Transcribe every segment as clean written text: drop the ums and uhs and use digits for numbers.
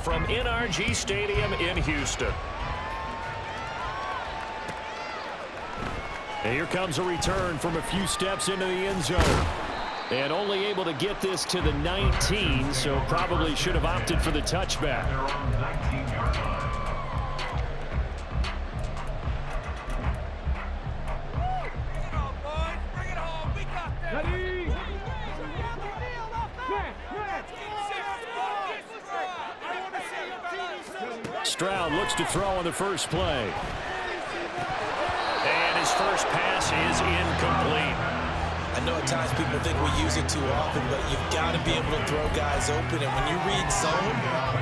from NRG Stadium in Houston. And here comes a return from a few steps into the end zone. And only able to get this to the 19, so probably should have opted for the touchback. Stroud looks to throw on the first play. And his first pass is incomplete. I know at times people think we use it too often, but you've got to be able to throw guys open. And when you read zone,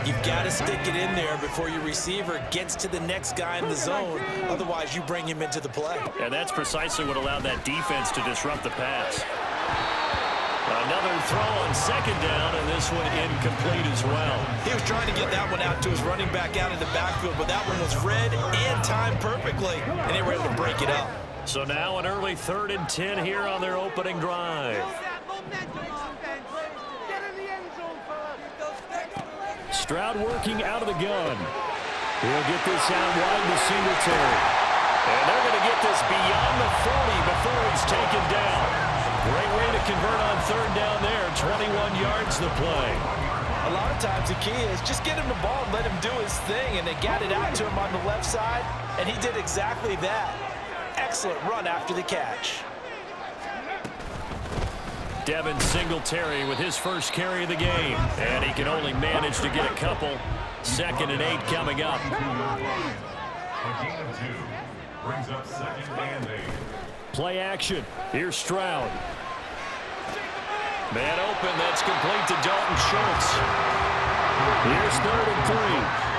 you've got to stick it in there before your receiver gets to the next guy in the zone. Otherwise, you bring him into the play. And that's precisely what allowed that defense to disrupt the pass. Another throw on second down, and this one incomplete as well. He was trying to get that one out to his running back out in the backfield, but that one was read and timed perfectly, and they were able to break it up. So now an early 3rd and 10 here on their opening drive. Stroud working out of the gun. He'll get this out wide to Singletary. And they're going to get this beyond the 40 before it's taken down. Great way to convert on 3rd down there. 21 yards the play. A lot of times the key is just get him the ball and let him do his thing, and they got it out to him on the left side, and he did exactly that. Excellent run after the catch. Devin Singletary with his first carry of the game. And he can only manage to get a couple. 2nd and 8 coming up. A gain of 2 brings up 2nd and 8. Play action. Here's Stroud. Man open. That's complete to Dalton Schultz. Here's 3rd and 3.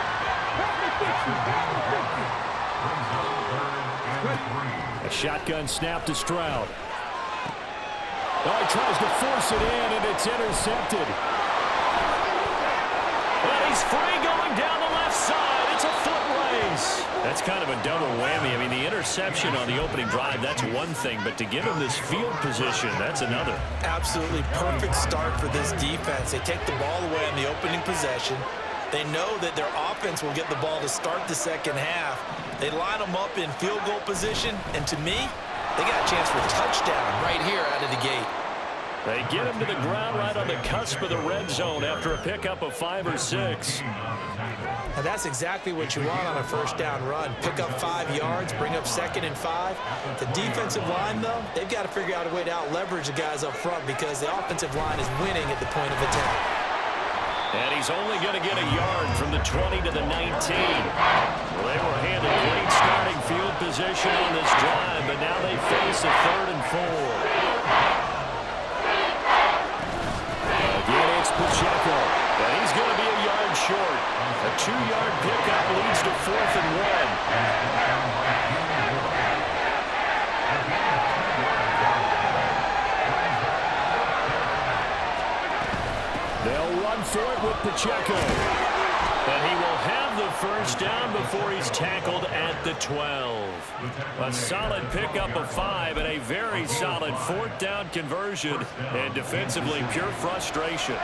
A shotgun snap to Stroud. Oh, he tries to force it in, and it's intercepted. And he's free going down the left side. It's a foot race. That's kind of a double whammy. I mean, the interception on the opening drive, that's one thing, but to give him this field position, that's another. Absolutely perfect start for this defense. They take the ball away on the opening possession. They know that their offense will get the ball to start the second half. They line them up in field goal position, and to me, they got a chance for a touchdown right here out of the gate. They get him to the ground right on the cusp of the red zone after a pickup of 5 or 6. Now that's exactly what you want on a first down run. Pick up 5 yards, bring up 2nd and 5. The defensive line, though, they've got to figure out a way to out-leverage the guys up front because the offensive line is winning at the point of attack. And he's only going to get a yard from the 20 to the 19. Well, they were handed great starting field position on this drive, but now they face a 3rd and 4. Again, it's Pacheco, and he's going to be a yard short. A 2-yard pickup leads to 4th and 1. They'll run for it with Pacheco. And he will have the first down before he's tackled at the 12. A solid pickup of 5 and a very solid 4th down conversion. And defensively, pure frustration.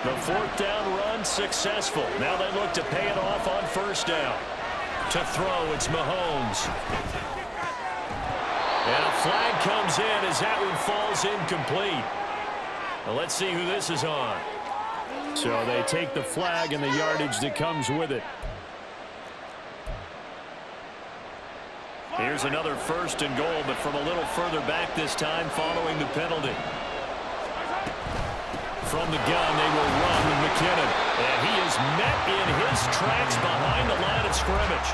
The 4th down run successful. Now they look to pay it off on 1st down. To throw, it's Mahomes. And a flag comes in as that one falls incomplete. Well, let's see who this is on. So they take the flag and the yardage that comes with it. Here's another 1st and goal, but from a little further back this time following the penalty. From the gun, they will run with McKinnon. And he is met in his tracks behind the line of scrimmage.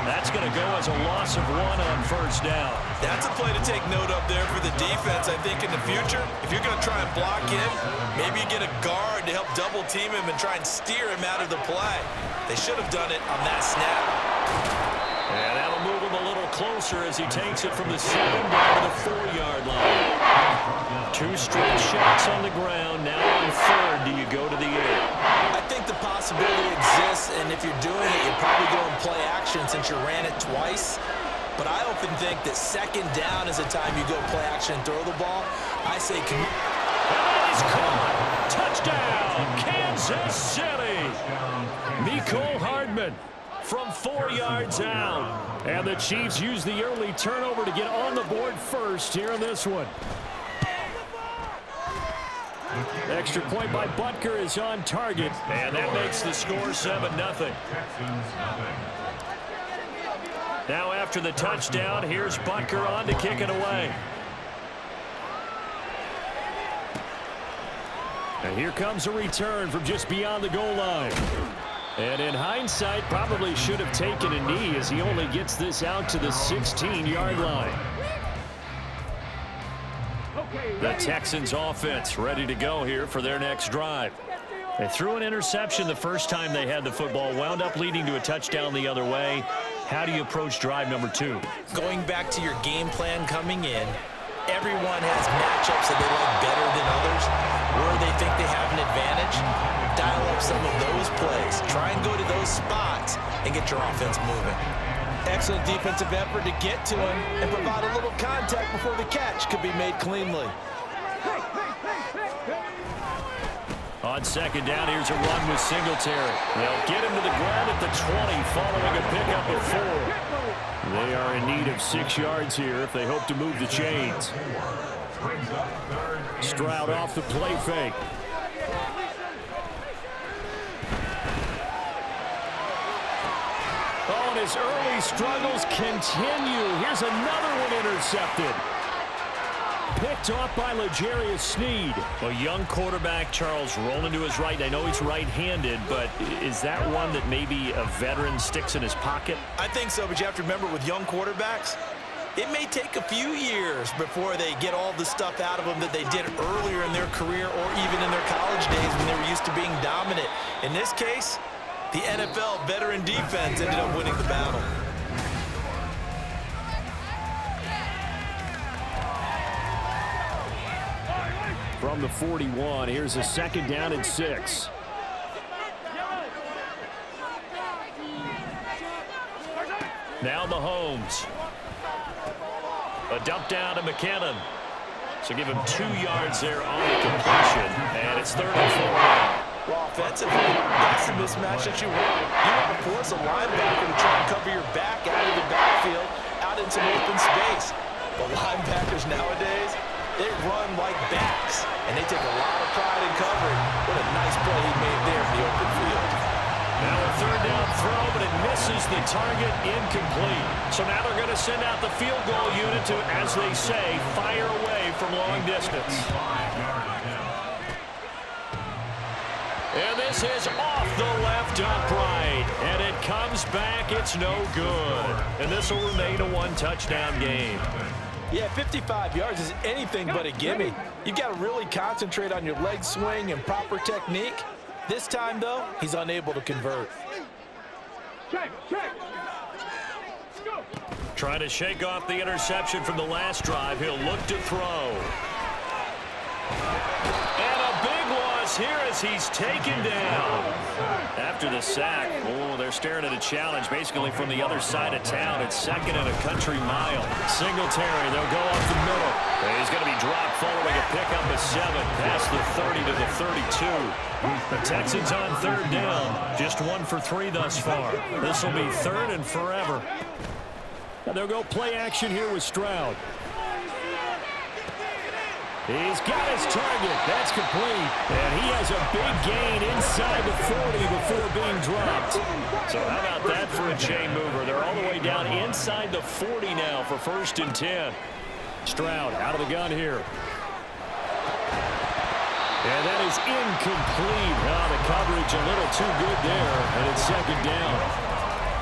That's going to go as a loss of 1 on 1st down. That's a play to take note of there for the defense. I think in the future, if you're going to try and block him, maybe you get a guard to help double team him and try and steer him out of the play. They should have done it on that snap. And that'll move him a little closer as he takes it from the 7 down to the 4-yard line. 2 straight shots on the ground. Now on 3rd, do you go to the air? I think the possibility exists, and if you're doing it, you're probably going play action since you ran it twice. But I often think that 2nd down is the time you go play action and throw the ball. I say, and he's caught. Touchdown, Kansas City. Mecole Hardman from 4 yards out. And the Chiefs use the early turnover to get on the board first here in this one. Extra point by Butker is on target, and that makes the score 7-0. Now after the touchdown, here's Butker on to kick it away. And here comes a return from just beyond the goal line. And in hindsight, probably should have taken a knee as he only gets this out to the 16-yard line. The Texans offense ready to go here for their next drive. They threw an interception the first time they had the football, wound up leading to a touchdown the other way. How do you approach drive number 2? Going back to your game plan coming in, everyone has matchups that they like better than others, where they think they have an advantage. Dial up some of those plays. Try and go to those spots and get your offense moving. Excellent defensive effort to get to him and provide a little contact before the catch could be made cleanly. On second down, here's a run with Singletary. They'll get him to the ground at the 20 following a pickup of 4. They are in need of 6 yards here if they hope to move the chains. Stroud off the play fake. Oh, and his early struggles continue. Here's another one intercepted. Picked off by L'Jarius Sneed. A young quarterback, Charles, rolling to his right. I know he's right-handed, but is that one that maybe a veteran sticks in his pocket? I think so, but you have to remember with young quarterbacks, it may take a few years before they get all the stuff out of them that they did earlier in their career or even in their college days when they were used to being dominant. In this case, the NFL veteran defense ended up winning the battle. From the 41, here's a second down and 6. Now Mahomes. A dump down to McKinnon. So give him 2 yards there on the completion. And it's 3rd and 4. Well, offensively, that's the mismatch that you want. You want to force a linebacker to try and cover your back out of the backfield, out in some open space. But linebackers nowadays, they run like backs, and they take a lot of pride in covering. What a nice play he made there in the open field. Now a 3rd down throw, but it misses the target, incomplete. So now they're going to send out the field goal unit to, as they say, fire away from long distance. And this is off the left upright, and it comes back. It's no good. And this will remain a 1-touchdown game. Yeah, 55 yards is anything but a gimme. You've got to really concentrate on your leg swing and proper technique. This time, though, he's unable to convert. Trying to shake off the interception from the last drive. He'll look to throw. And a big loss here as he's taken down. After the sack, oh, they're staring at a challenge basically from the other side of town. It's 2nd and a country mile. Singletary, they'll go up the middle. And he's going to be dropped following a pickup of 7 past the 30 to the 32. The Texans on 3rd down. Just 1 for 3 thus far. This will be 3rd and forever. And they'll go play action here with Stroud. He's got his target. That's complete. And he has a big gain inside the 40 before being dropped. So how about that for a chain mover? They're all the way down inside the 40 now for 1st and 10. Stroud out of the gun here. And that is incomplete. Oh, the coverage a little too good there. And it's 2nd down.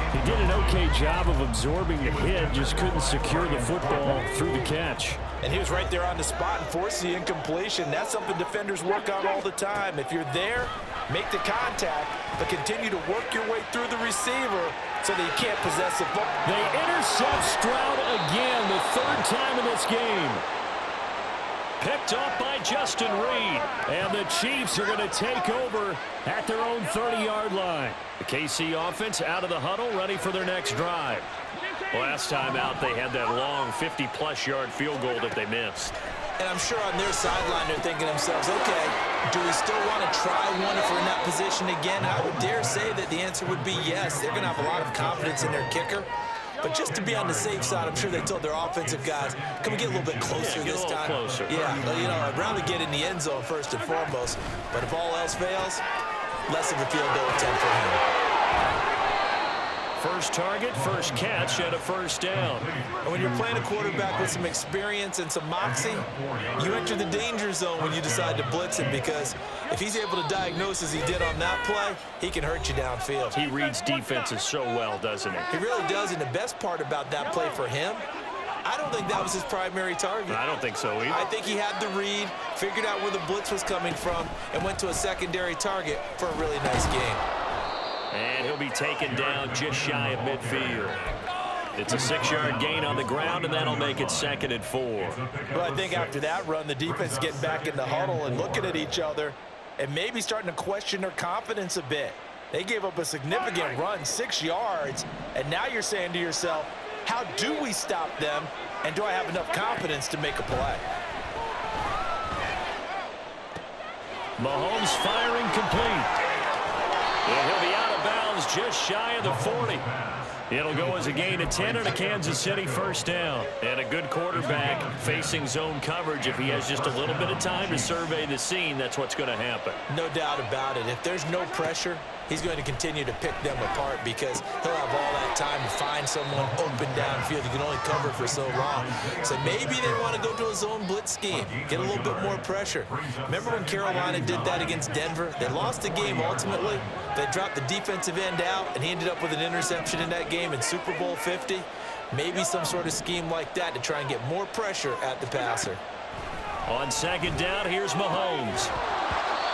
He did an okay job of absorbing the hit, just couldn't secure the football through the catch. And he was right there on the spot and forced the incompletion. That's something defenders work on all the time. If you're there, make the contact, but continue to work your way through the receiver so that you can't possess the football. They intercept Stroud again, the 3rd time in this game. Picked off by Justin Reed. And the Chiefs are going to take over at their own 30-yard line. The KC offense out of the huddle, ready for their next drive. Last time out, they had that long 50-plus yard field goal that they missed. And I'm sure on their sideline they're thinking to themselves, okay, Do we still want to try one if we're in that position again? I would dare say that the answer would be yes. They're going to have a lot of confidence in their kicker. But just to be on the safe side, I'm sure they told their offensive guys, can we get a little bit closer this time? Closer. Yeah, you know, I'd rather get in the end zone first and foremost. But if all else fails, less of a field goal attempt for him. First target, first catch, and a first down. And when you're playing a quarterback with some experience and some moxie, you enter the danger zone when you decide to blitz him, because if he's able to diagnose as he did on that play, he can hurt you downfield. He reads defenses so well, doesn't he? He really does, and the best part about that play for him, I don't think that was his primary target. I don't think so either. I think he had the read, figured out where the blitz was coming from, and went to a secondary target for a really nice game. And he'll be taken down just shy of midfield. It's a 6-yard gain on the ground, and that'll make it 2nd and 4. Well, I think after that run, the defense is getting back in the huddle and looking at each other and maybe starting to question their confidence a bit. They gave up a significant run, 6 yards, and now you're saying to yourself, how do we stop them, and do I have enough confidence to make a play? Mahomes firing complete. And he'll be out of bounds just shy of the 40. It'll go as a gain of 10 and a Kansas City first down. And a good quarterback facing zone coverage. If he has just a little bit of time to survey the scene, that's what's going to happen. No doubt about it. If there's no pressure, he's going to continue to pick them apart because he'll have all that time to find someone open downfield. He can only cover for so long. So maybe they want to go to a zone blitz scheme, get a little bit more pressure. Remember when Carolina did that against Denver? They lost the game ultimately. They dropped the defensive end out, and he ended up with an interception in that game in Super Bowl 50. Maybe some sort of scheme like that to try and get more pressure at the passer. On 2nd down, here's Mahomes.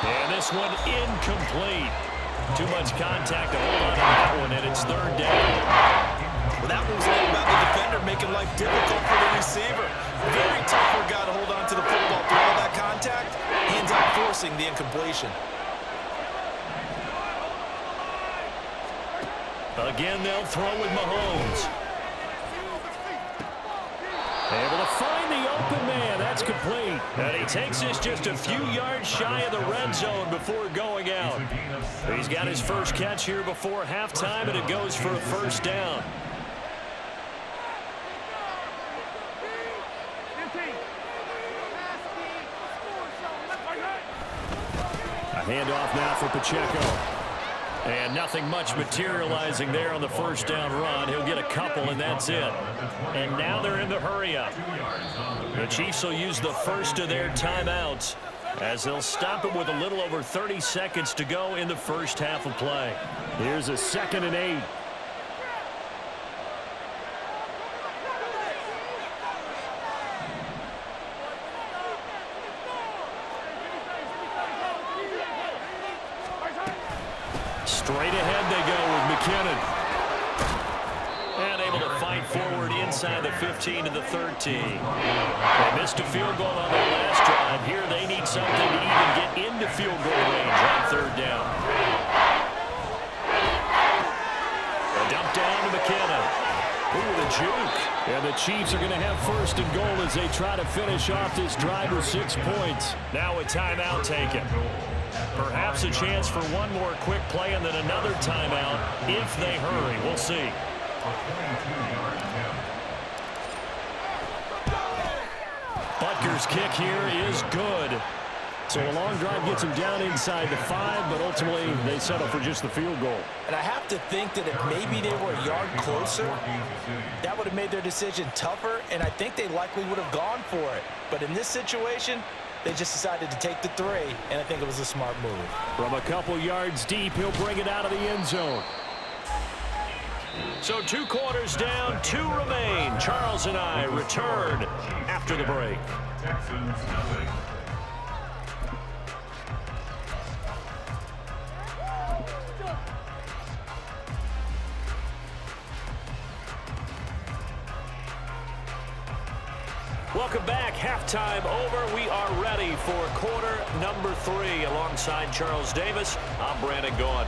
And this one incomplete. Too much contact to hold on to that one, and it's 3rd down. Well, that one was all about the defender making life difficult for the receiver. Very tough for a guy to hold on to the football through all that contact. He ends up forcing the incompletion. Again, they'll throw with Mahomes. Able to find the open man. That's complete. And he takes this just a few yards shy of the red zone before going out. He's got his first catch here before halftime, and it goes for a first down. A handoff now for Pacheco. And nothing much materializing there on the first down run. He'll get a couple, and that's it. And now they're in the hurry-up. The Chiefs will use the first of their timeouts as they'll stop it with a little over 30 seconds to go in the first half of play. Here's a 2nd and 8. Straight ahead they go with McKinnon. And able to fight forward inside the 15 to the 13. They missed a field goal on their last drive. Here they need something to even get into field goal range on 3rd down. A dump down to McKinnon. Ooh, the juke. And the Chiefs are going to have 1st and goal as they try to finish off this drive with 6 points. Now a timeout taken. Perhaps a chance for one more quick play and then another timeout if they hurry. We'll see. Butker's kick here is good. So a long drive gets him down inside the 5, but ultimately they settle for just the field goal. And I have to think that if maybe they were a yard closer, that would have made their decision tougher, and I think they likely would have gone for it. But in this situation, they just decided to take the 3, and I think it was a smart move. From a couple yards deep, he'll bring it out of the end zone. So 2 quarters down, 2 remain. Charles and I return after the break. Texans nothing. Welcome back. Halftime over. We are ready for quarter number 3. Alongside Charles Davis, I'm Brandon Gaudin.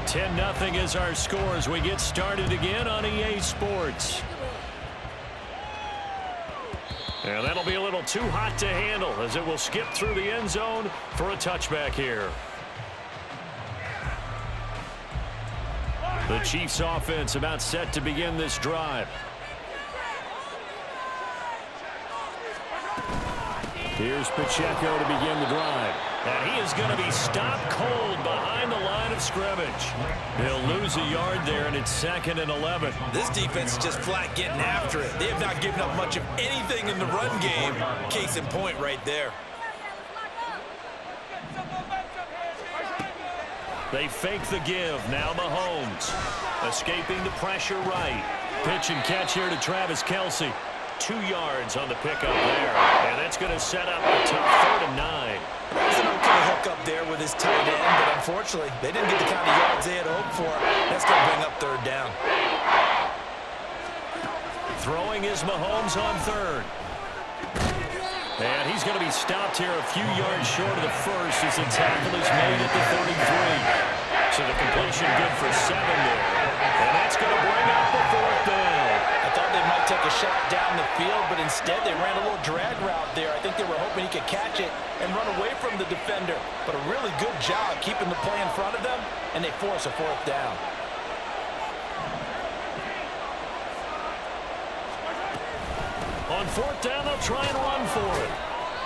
10-0 is our score as we get started again on EA Sports. And that'll be a little too hot to handle as it will skip through the end zone for a touchback here. The Chiefs offense about set to begin this drive. Here's Pacheco to begin the drive. And he is going to be stopped cold behind the line of scrimmage. He'll lose a yard there, and it's 2nd and 11. This defense is just flat getting after it. They have not given up much of anything in the run game. Case in point right there. They fake the give. Now Mahomes escaping the pressure right. Pitch and catch here to Travis Kelce. 2 yards on the pickup there. And that's going to set up a tough 3rd and 9. That's an okay hook up there with his tight end, but unfortunately, they didn't get the kind of yards they had hoped for. That's going to bring up 3rd down. Throwing is Mahomes on 3rd. And he's going to be stopped here a few yards short of the first as the tackle is made at the 33. So the completion good for 7 there. And that's going to bring up the 4th down. I thought they might take a shot down the field, but instead they ran a little drag route there. I think they were hoping he could catch it and run away from the defender. But a really good job keeping the play in front of them, and they force a 4th down. On 4th down, they'll try and run for it.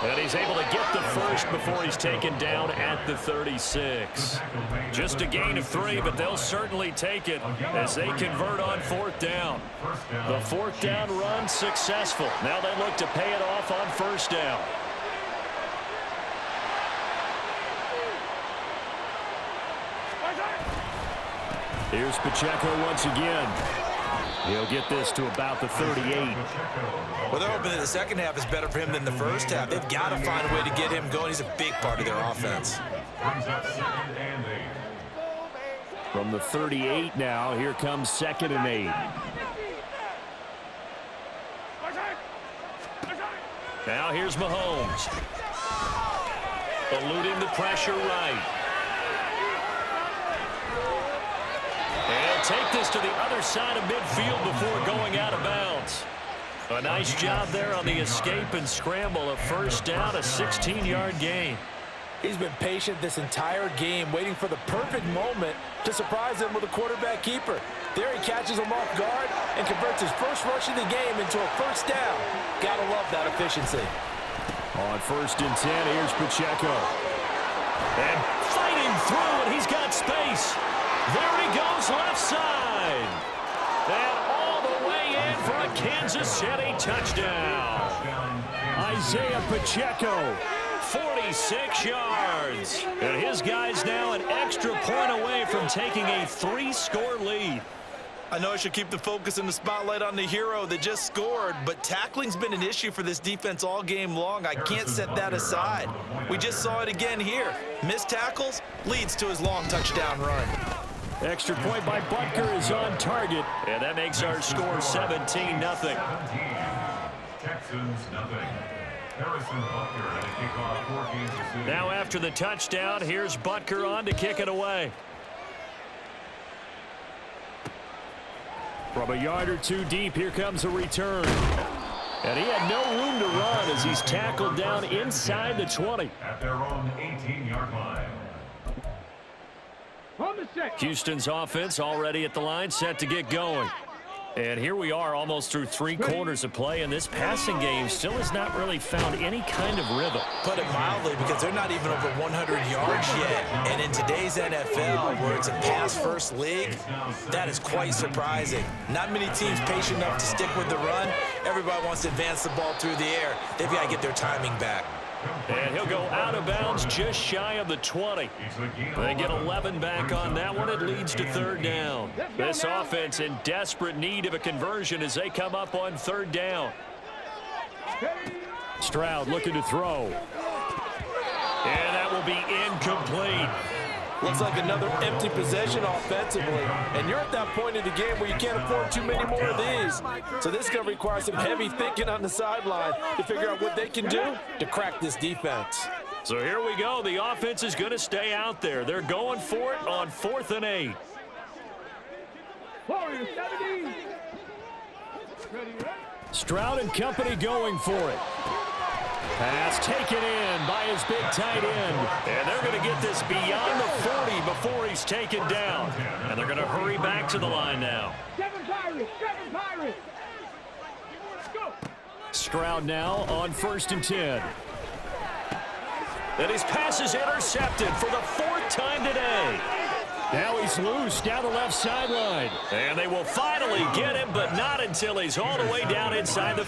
And he's able to get the first before he's taken down at the 36. Just a gain of 3, but they'll certainly take it as they convert on 4th down. The 4th down run successful. Now they look to pay it off on 1st down. Here's Pacheco once again. He'll get this to about the 38. Well, they're hoping that the second half is better for him than the first half. They've got to find a way to get him going. He's a big part of their offense. From the 38 now, here comes 2nd and 8. Now here's Mahomes. Eluding the pressure right. And he'll take this to the other side of midfield before going out of bounds. A nice job there on the escape and scramble. A 1st down, a 16-yard gain. He's been patient this entire game, waiting for the perfect moment to surprise him with a quarterback keeper. There he catches him off guard and converts his first rush of the game into a 1st down. Gotta love that efficiency. On 1st and 10, here's Pacheco. And fighting through, and he's got space. There he goes, left side. And all the way in for a Kansas City touchdown. Isaiah Pacheco, 46 yards. And his guy's now an extra point away from taking a 3-score lead. I know I should keep the focus and the spotlight on the hero that just scored, but tackling's been an issue for this defense all game long. I can't set that aside. We just saw it again here. Missed tackles leads to his long touchdown run. Extra point by Butker is on target, and that makes our score 17-0. Texans nothing. Harrison Butker had a kickoff for Kansas City. Now after the touchdown, here's Butker on to kick it away. From a yard or 2 deep, here comes a return. And he had no room to run as he's tackled down inside the 20. At their own 18-yard line. Houston's offense already at the line, set to get going. And here we are almost through 3 quarters of play, and this passing game still has not really found any kind of rhythm. Put it mildly, because they're not even over 100 yards yet. And in today's NFL, where it's a pass-first league, that is quite surprising. Not many teams patient enough to stick with the run. Everybody wants to advance the ball through the air. They've got to get their timing back. And he'll go out of bounds just shy of the 20. They get 11 back on that one. It leads to 3rd down. This offense in desperate need of a conversion as they come up on 3rd down. Stroud looking to throw. And that will be incomplete. Looks like another empty possession offensively. And you're at that point in the game where you can't afford too many more of these. So this is going to require some heavy thinking on the sideline to figure out what they can do to crack this defense. So here we go. The offense is going to stay out there. They're going for it on 4th and 8. Stroud and company going for it. Pass taken in by his big tight end. And they're going to get this beyond the 40 before he's taken down. And they're going to hurry back to the line now. Stroud now on 1st and 10. And his pass is intercepted for the 4th time today. Now he's loose down the left sideline. And they will finally get him, but not until he's all the way down inside the...